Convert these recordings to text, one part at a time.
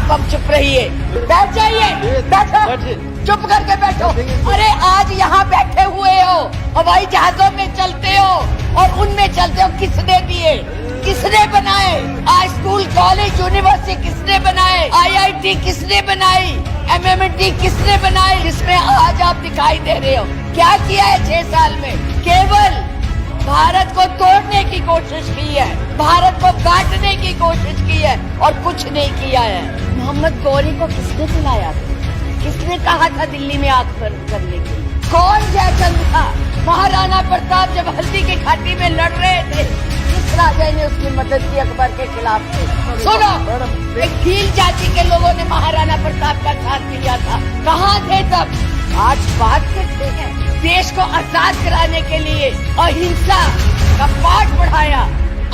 आप अब चुप रहिए, बैठ जाइए, बैठो, चुप करके बैठो। अरे आज यहाँ बैठे हुए हो, हवाई जहाजों में चलते हो और उनमें चलते हो, किसने दिए, किसने बनाए? आज स्कूल कॉलेज यूनिवर्सिटी किसने बनाए? IIT किसने बनाई? MMT किसने बनाई? जिसमें आज आप दिखाई दे रहे हो। क्या किया है 6 साल में? केवल भारत को तोड़ने की कोशिश की है, भारत को बांटने की कोशिश की है और कुछ नहीं किया है। मोहम्मद गौरी को किसने बुलाया था? किसने कहा था दिल्ली में आग बंद करने के लिए? कौन जयचंद था? महाराणा प्रताप जब हल्दी की घाटी में लड़ रहे थे, किस राजा ने उसकी मदद की अकबर के खिलाफ थे? सुनो, एक भील जाति के लोगों ने महाराणा प्रताप का साथ दिया था, कहाँ थे तब? आज बात करते हैं देश को आजाद कराने के लिए अहिंसा का पाठ पढ़ाया।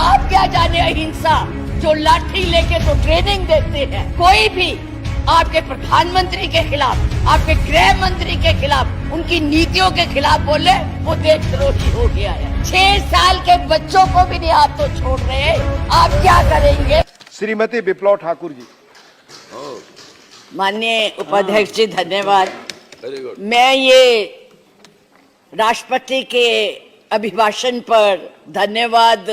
आप क्या जाने अहिंसा, जो लाठी लेके तो ट्रेनिंग देते हैं। कोई भी आपके प्रधानमंत्री के खिलाफ, आपके गृह मंत्री के खिलाफ, उनकी नीतियों के खिलाफ बोले, वो देशद्रोही हो गया है। 6 साल के बच्चों को भी नहीं आप तो छोड़ रहे, आप क्या करेंगे? श्रीमती विप्लव ठाकुर जी। माननीय उपाध्यक्ष जी, धन्यवाद। मैं ये राष्ट्रपति के अभिभाषण पर धन्यवाद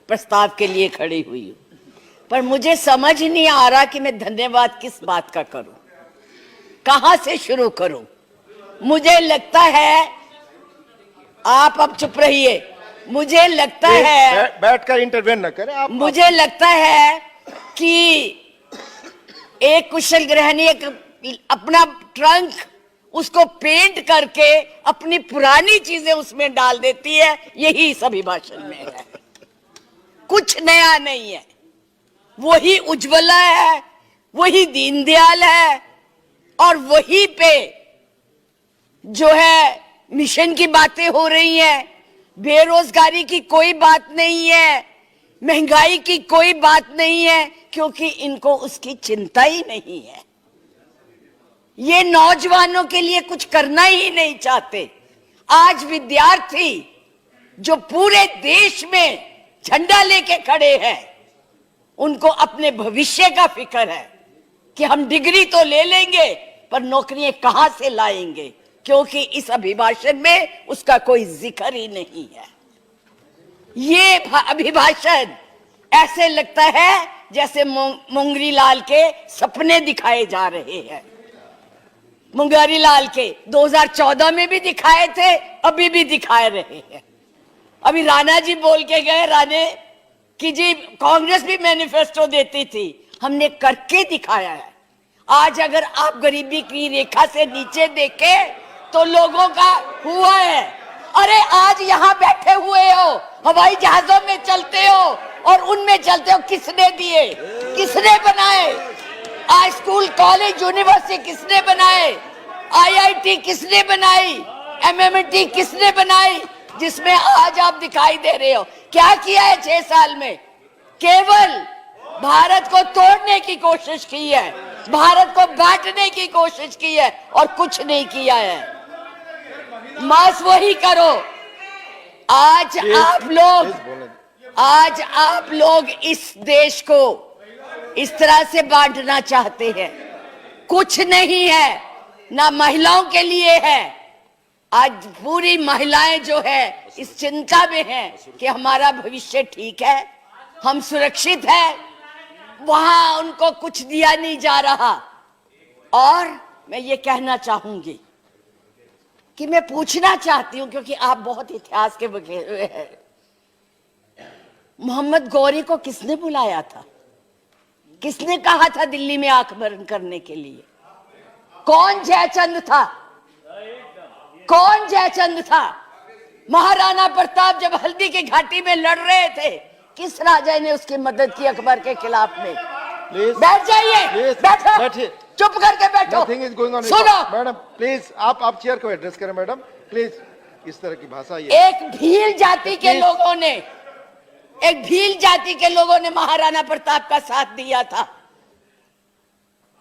प्रस्ताव के लिए खड़ी हुई हूँ, पर मुझे समझ नहीं आ रहा कि मैं धन्यवाद किस बात का करूं, कहां से शुरू करूं। मुझे लगता है आप अब चुप रहिए। मुझे लगता है बैठकर इंटरवेन न करें आप। मुझे लगता है कि एक कुशल गृहिणी अपना ट्रंक उसको पेंट करके अपनी पुरानी चीजें उसमें डाल देती है, यही इस अभिभाषण में है। कुछ नया नहीं है। वही उज्ज्वला है, वही दीनदयाल है और वही पे जो है मिशन की बातें हो रही हैं। बेरोजगारी की कोई बात नहीं है, महंगाई की कोई बात नहीं है, क्योंकि इनको उसकी चिंता ही नहीं है। ये नौजवानों के लिए कुछ करना ही नहीं चाहते। आज विद्यार्थी जो पूरे देश में झंडा लेके खड़े हैं, उनको अपने भविष्य का फिक्र है कि हम डिग्री तो ले लेंगे पर नौकरियां कहां से लाएंगे, क्योंकि इस अभिभाषण में उसका कोई जिक्र ही नहीं है। ये अभिभाषण ऐसे लगता है जैसे मुंगरी लाल के सपने दिखाए जा रहे हैं। मुंगरी लाल के 2014 में भी दिखाए थे, अभी भी दिखाए रहे हैं। अभी राणा जी बोल के गए, राणे कि जी कांग्रेस भी मैनिफेस्टो देती थी, हमने करके दिखाया है। आज अगर आप गरीबी की रेखा से नीचे देखें तो लोगों का हुआ है। अरे आज यहाँ बैठे हुए हो, हवाई जहाजों में चलते हो और उनमें चलते हो, किसने दिए, किसने बनाए? आज स्कूल कॉलेज यूनिवर्सिटी किसने बनाए? IIT किसने बनाई? MMT किसने बनाई? जिसमें आज आप दिखाई दे रहे हो। क्या किया है 6 साल में? केवल भारत को तोड़ने की कोशिश की है, भारत को बांटने की कोशिश की है और कुछ नहीं किया है। मास वही करो। आज आप लोग इस देश को इस तरह से बांटना चाहते हैं। कुछ नहीं है, ना महिलाओं के लिए है। आज पूरी महिलाएं जो है इस चिंता में हैं कि हमारा भविष्य ठीक है, हम सुरक्षित है, वहां उनको कुछ दिया नहीं जा रहा। और मैं ये कहना चाहूंगी कि मैं पूछना चाहती हूं, क्योंकि आप बहुत इतिहास के बखेर हुए हैं, मोहम्मद गौरी को किसने बुलाया था? किसने कहा था दिल्ली में आग बंद करने के लिए? कौन जयचंद था? कौन जयचंद था? महाराणा प्रताप जब हल्दी की घाटी में लड़ रहे थे, किस राजा ने उसकी मदद की अकबर के खिलाफ में? बैठ जाइए, बैठो, चुप करके बैठो। सुनो मैडम, प्लीज आप चेयर को एड्रेस करें मैडम, प्लीज। इस तरह की भाषा एक भील जाति के लोगों ने, एक भील जाति के लोगों ने महाराणा प्रताप का साथ दिया था,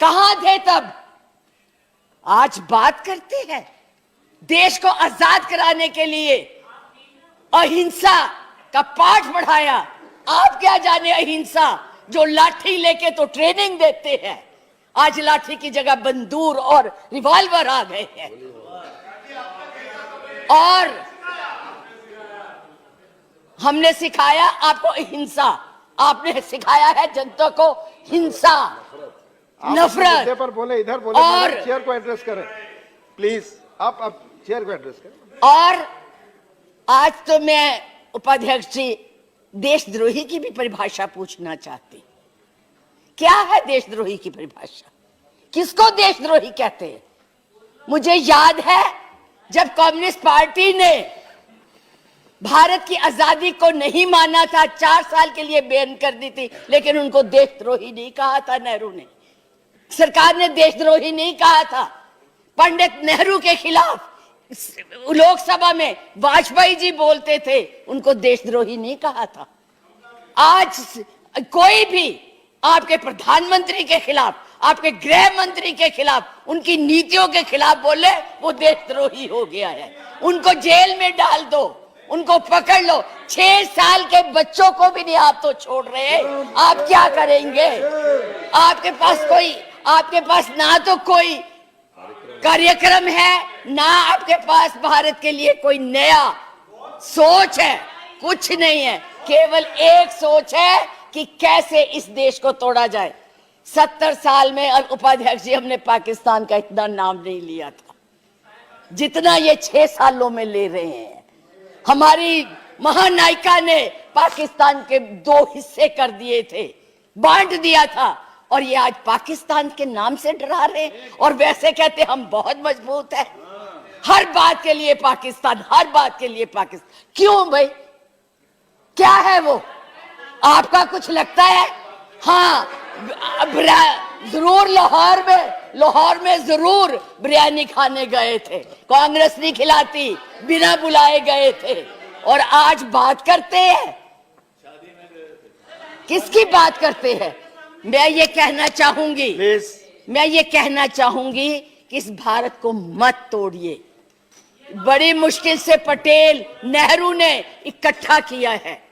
कहां थे तब? आज बात करते हैं देश को आजाद कराने के लिए अहिंसा का पाठ पढ़ाया। आप क्या जाने अहिंसा, जो लाठी लेके तो ट्रेनिंग देते हैं। आज लाठी की जगह बंदूक और रिवॉल्वर आ गए हैं। और हमने सिखाया आपको हिंसा, आपने सिखाया है जनता को हिंसा, नफरत पर बोले, इधर बोले, और चेयर को एड्रेस करें प्लीज। आप चेयर को एड्रेस करें। और आज तो मैं उपाध्यक्ष जी देशद्रोही की भी परिभाषा पूछना चाहती। क्या है देशद्रोही की परिभाषा? किसको देशद्रोही कहते हैं? मुझे याद है जब कम्युनिस्ट पार्टी ने भारत की आजादी को नहीं माना था, 4 साल के लिए बैन कर दी थी, लेकिन उनको देशद्रोही नहीं कहा था नेहरू ने। सरकार ने देशद्रोही नहीं कहा था। पंडित नेहरू के खिलाफ लोकसभा में वाजपेयी जी बोलते थे, उनको देशद्रोही नहीं कहा था। आज कोई भी आपके प्रधानमंत्री के खिलाफ, आपके गृह मंत्री के खिलाफ, उनकी नीतियों के खिलाफ बोले, वो देशद्रोही हो गया है। उनको जेल में डाल दो, उनको पकड़ लो। 6 साल के बच्चों को भी नहीं आप तो छोड़ रहे। आप क्या करेंगे? आपके पास ना तो कोई कार्यक्रम है, ना आपके पास भारत के लिए कोई नया सोच है, कुछ नहीं है। केवल एक सोच है कि कैसे इस देश को तोड़ा जाए। 70 साल में उपाध्यक्ष जी हमने पाकिस्तान का इतना नाम नहीं लिया था जितना ये 6 सालों में ले रहे हैं। हमारी महानायिका ने पाकिस्तान के 2 हिस्से कर दिए थे, बांट दिया था, और ये आज पाकिस्तान के नाम से डरा रहे हैं। और वैसे कहते हम बहुत मजबूत है, हर बात के लिए पाकिस्तान, हर बात के लिए पाकिस्तान। क्यों भाई? क्या है वो? आपका कुछ लगता है? हाँ, जरूर लाहौर में जरूर बिरयानी खाने गए थे, कांग्रेस नहीं खिलाती, बिना बुलाए गए थे। और आज बात करते हैं, किसकी बात करते हैं? मैं ये कहना चाहूंगी कि इस भारत को मत तोड़िए। बड़ी मुश्किल से पटेल नेहरू ने इकट्ठा किया है,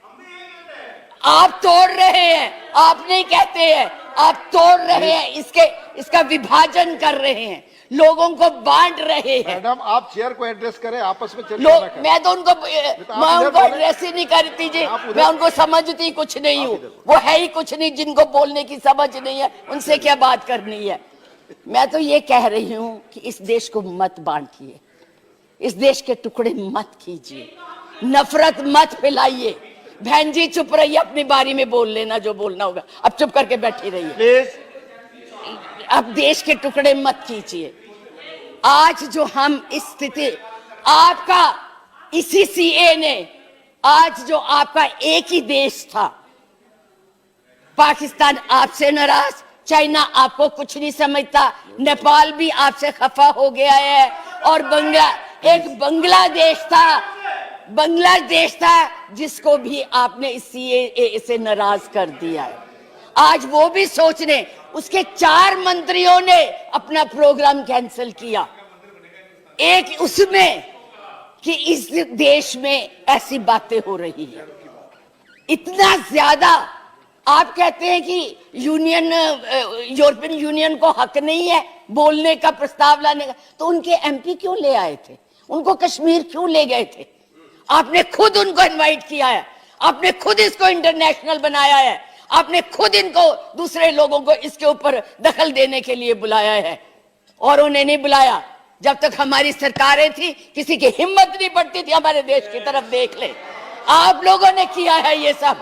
आप तोड़ रहे हैं। आप नहीं कहते हैं, आप तोड़ रहे हैं, इसका विभाजन कर रहे हैं, लोगों को बांट रहे हैं। मैडम आप चेयर को एड्रेस करें, आपस में चर्चा ना करें। मैं उनको एड्रेस ही नहीं करती जी, मैं उनको समझती कुछ नहीं हूँ। वो है ही कुछ नहीं, जिनको बोलने की समझ नहीं है, उनसे क्या बात करनी है। मैं तो ये कह रही हूँ कि इस देश को मत बांटिए, इस देश के टुकड़े मत कीजिए, नफरत मत फैलाइए। बहन जी चुप रहिए, अपनी बारी में बोल लेना जो बोलना होगा, अब चुप करके बैठी रहिए प्लीज। अब देश के टुकड़े मत कीजिए। आज जो हम इस स्थिति, आपका इसी सीए ने, आज जो आपका एक ही देश था, पाकिस्तान आपसे नाराज, चाइना आपको कुछ नहीं समझता, नेपाल भी आपसे खफा हो गया है, और बांग्लादेश था जिसको भी आपने इस सीएए से नाराज कर दिया है। आज वो भी सोच रहे, उसके 4 मंत्रियों ने अपना प्रोग्राम कैंसिल किया। एक उसमें कि इस देश में ऐसी बातें हो रही है, इतना ज्यादा। आप कहते हैं कि यूरोपियन यूनियन को हक नहीं है बोलने का, प्रस्ताव लाने का, तो उनके एमपी क्यों ले आए थे? उनको कश्मीर क्यों ले गए थे? आपने खुद उनको इनवाइट किया है, आपने खुद इसको इंटरनेशनल बनाया है, आपने खुद इनको, दूसरे लोगों को इसके ऊपर दखल देने के लिए बुलाया है। और उन्हें नहीं बुलाया जब तक हमारी सरकारें थी, किसी की हिम्मत नहीं पड़ती थी हमारे देश की तरफ देख ले। आप लोगों ने किया है ये सब,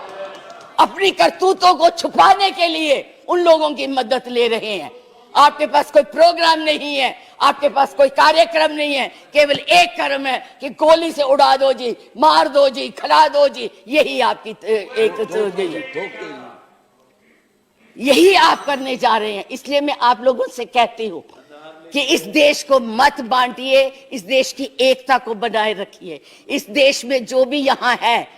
अपनी करतूतों को छुपाने के लिए उन लोगों की मदद ले रहे हैं। आपके पास कोई प्रोग्राम नहीं है, आपके पास कोई कार्यक्रम नहीं है, केवल एक कर्म है कि गोली से उड़ा दो जी, मार दो जी, खिला दो जी, यही आपकी यही आप करने जा रहे हैं। इसलिए मैं आप लोगों से कहती हूं कि इस देश को मत बांटिए, इस देश की एकता को बनाए रखिए। इस देश में जो भी यहाँ है,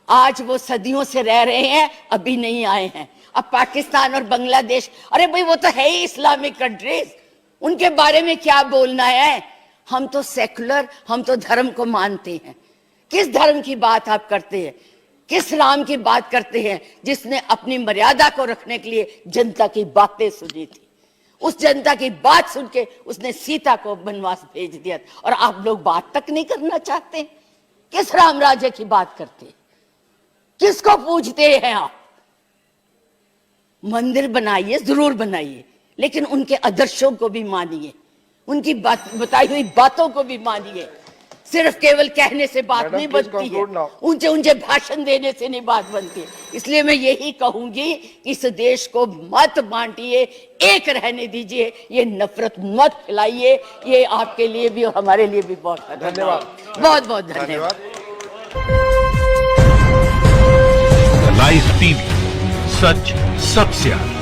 आज वो सदियों से रह रहे हैं, अभी नहीं आए हैं। अब पाकिस्तान और बांग्लादेश, अरे भाई वो तो है ही इस्लामिक कंट्रीज, उनके बारे में क्या बोलना है? हम तो सेकुलर, हम तो धर्म को मानते हैं। किस धर्म की बात आप करते हैं? किस राम की बात करते हैं जिसने अपनी मर्यादा को रखने के लिए जनता की बातें सुनी थी? उस जनता की बात सुन के उसने सीता को वनवास भेज दिया, और आप लोग बात तक नहीं करना चाहते। किस राम राज्य की बात करते, किसको पूजते हैं आप? मंदिर बनाइए, जरूर बनाइए, लेकिन उनके आदर्शों को भी मानिए, उनकी बताई हुई बातों को भी मानिए। सिर्फ केवल कहने से बात Madam, नहीं please बनती है, conclude now. ऊंचे ऊंचे भाषण देने से नहीं बात बनती है। इसलिए मैं यही कहूंगी कि इस देश को मत बांटिए, एक रहने दीजिए, ये नफरत मत फैलाइए। ये आपके लिए भी और हमारे लिए भी बहुत धन्यवाद। बहुत बहुत धन्यवाद। धन्यवाद। लाइव टीवी, सच सबसे आगे।